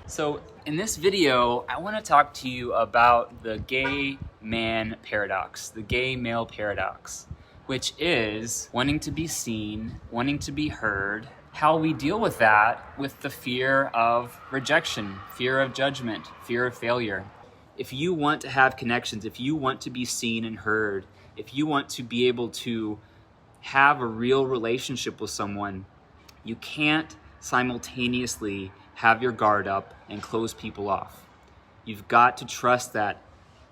So in this video, I want to talk to you about the gay man paradox, the gay male paradox, which is wanting to be seen, wanting to be heard, how we deal with that with the fear of rejection, fear of judgment, fear of failure. If you want to have connections, if you want to be seen and heard, if you want to be able to have a real relationship with someone, you can't simultaneously have your guard up and close people off. You've got to trust that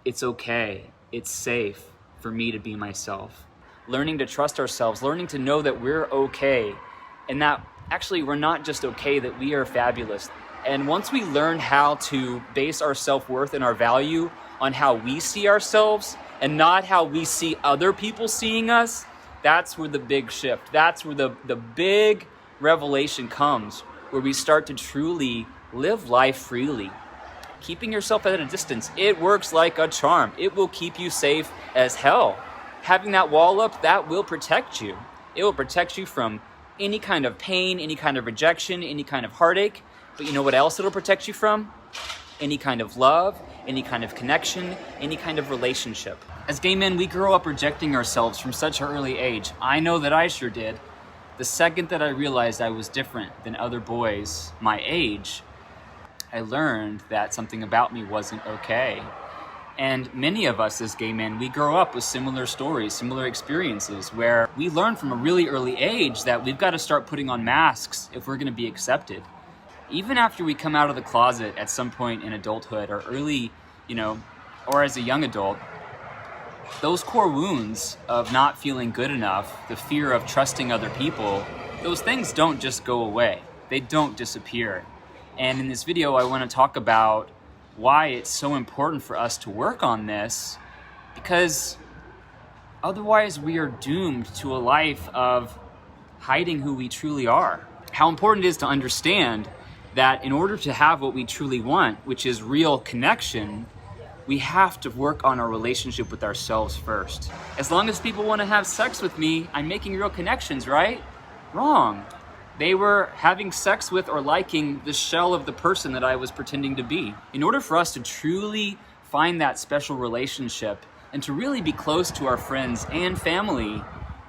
it's okay, it's safe for me to be myself. Learning to trust ourselves, learning to know that we're okay, and that actually we're not just okay, that we are fabulous. And once we learn how to base our self-worth and our value on how we see ourselves and not how we see other people seeing us, that's where the big shift, that's where the big revelation comes, where we start to truly live life freely. Keeping yourself at a distance, it works like a charm. It will keep you safe as hell. Having that wall up, that will protect you. It will protect you from any kind of pain, any kind of rejection, any kind of heartache. But you know what else it'll protect you from? Any kind of love, any kind of connection, any kind of relationship. As gay men, we grow up rejecting ourselves from such an early age. I know that I sure did. The second that I realized I was different than other boys my age, I learned that something about me wasn't okay. And many of us as gay men, we grow up with similar stories, similar experiences, where we learn from a really early age that we've got to start putting on masks if we're going to be accepted. Even after we come out of the closet at some point in adulthood or early, or as a young adult, those core wounds of not feeling good enough, the fear of trusting other people, those things don't just go away. They don't disappear. And in this video, I want to talk about why it's so important for us to work on this, because otherwise we are doomed to a life of hiding who we truly are. How important it is to understand that in order to have what we truly want, which is real connection, we have to work on our relationship with ourselves first. As long as people want to have sex with me, I'm making real connections, right? Wrong. They were having sex with or liking the shell of the person that I was pretending to be. In order for us to truly find that special relationship and to really be close to our friends and family,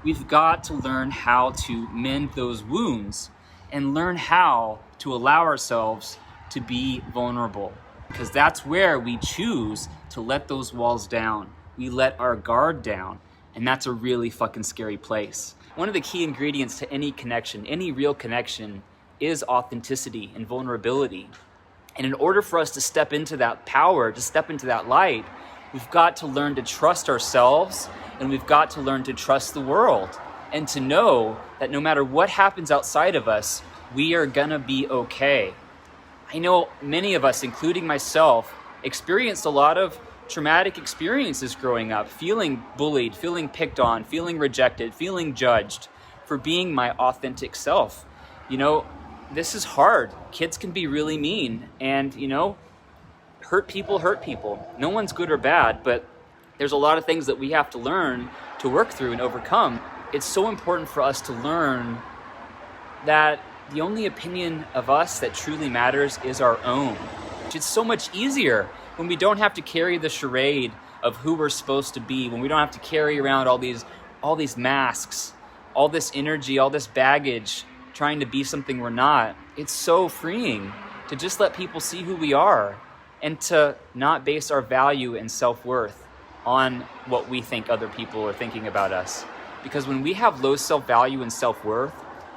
we've got to learn how to mend those wounds and learn how to allow ourselves to be vulnerable. Because that's where we choose to let those walls down. We let our guard down, and that's a really fucking scary place. One of the key ingredients to any connection, any real connection, is authenticity and vulnerability. And in order for us to step into that power, to step into that light, we've got to learn to trust ourselves, and we've got to learn to trust the world, and to know that no matter what happens outside of us, we are gonna be okay. I know many of us, including myself, experienced a lot of traumatic experiences growing up, feeling bullied, feeling picked on, feeling rejected, feeling judged for being my authentic self. This is hard. Kids can be really mean and, hurt people. No one's good or bad, but there's a lot of things that we have to learn to work through and overcome. It's so important for us to learn that the only opinion of us that truly matters is our own. It's so much easier when we don't have to carry the charade of who we're supposed to be, when we don't have to carry around all these masks, all this energy, all this baggage, trying to be something we're not. It's so freeing to just let people see who we are and to not base our value and self-worth on what we think other people are thinking about us. Because when we have low self-value and self-worth,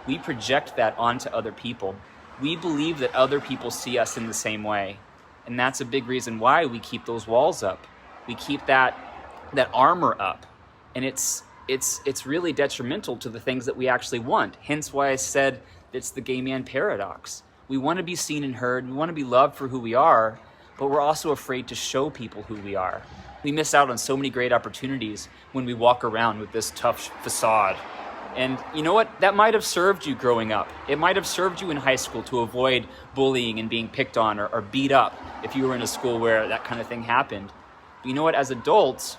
we project that onto other people. We believe that other people see us in the same way. And that's a big reason why we keep those walls up. We keep that armor up. And it's really detrimental to the things that we actually want. Hence why I said it's the gay man paradox. We want to be seen and heard. We want to be loved for who we are, but we're also afraid to show people who we are. We miss out on so many great opportunities when we walk around with this tough facade. And you know what? That might have served you growing up. It might have served you in high school to avoid bullying and being picked on or beat up if you were in a school where that kind of thing happened. But you know what? As adults,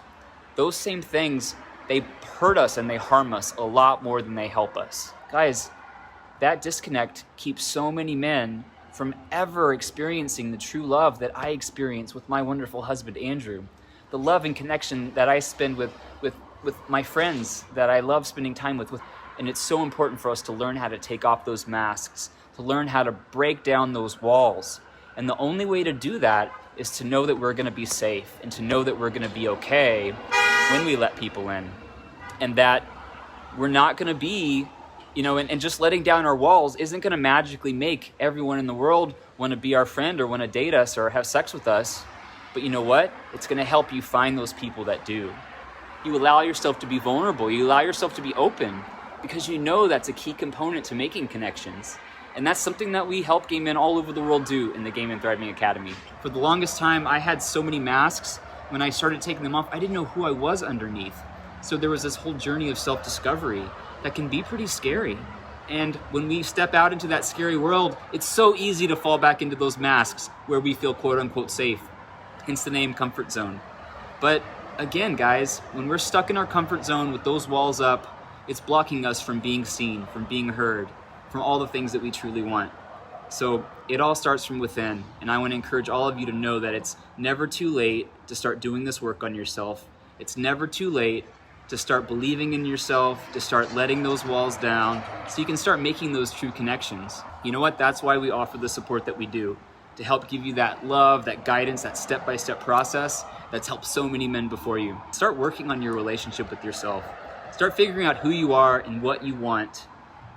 those same things, they hurt us and they harm us a lot more than they help us. Guys, that disconnect keeps so many men from ever experiencing the true love that I experience with my wonderful husband, Andrew. The love and connection that I spend with my friends that I love spending time with. And it's so important for us to learn how to take off those masks, to learn how to break down those walls. And the only way to do that is to know that we're gonna be safe and to know that we're gonna be okay when we let people in. And that we're not gonna be, and just letting down our walls isn't gonna magically make everyone in the world wanna be our friend or wanna date us or have sex with us. But you know what? It's gonna help you find those people that do. You allow yourself to be vulnerable. You allow yourself to be open because you know that's a key component to making connections. And that's something that we help gay men all over the world do in the Gay Men Thriving Academy. For the longest time, I had so many masks. When I started taking them off, I didn't know who I was underneath. So there was this whole journey of self-discovery that can be pretty scary. And when we step out into that scary world, it's so easy to fall back into those masks where we feel quote unquote safe. Hence the name Comfort Zone. But again, guys, when we're stuck in our comfort zone with those walls up, it's blocking us from being seen, from being heard, from all the things that we truly want. So it all starts from within. And I want to encourage all of you to know that it's never too late to start doing this work on yourself. It's never too late to start believing in yourself, to start letting those walls down so you can start making those true connections. You know what? That's why we offer the support that we do, to help give you that love, that guidance, that step-by-step process that's helped so many men before you. Start working on your relationship with yourself. Start figuring out who you are and what you want,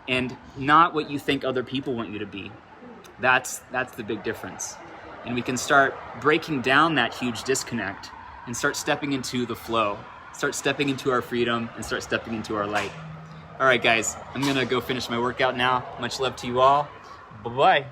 and not what you think other people want you to be. That's the big difference. And we can start breaking down that huge disconnect and start stepping into the flow. Start stepping into our freedom and start stepping into our light. All right, guys, I'm gonna go finish my workout now. Much love to you all. Bye-bye.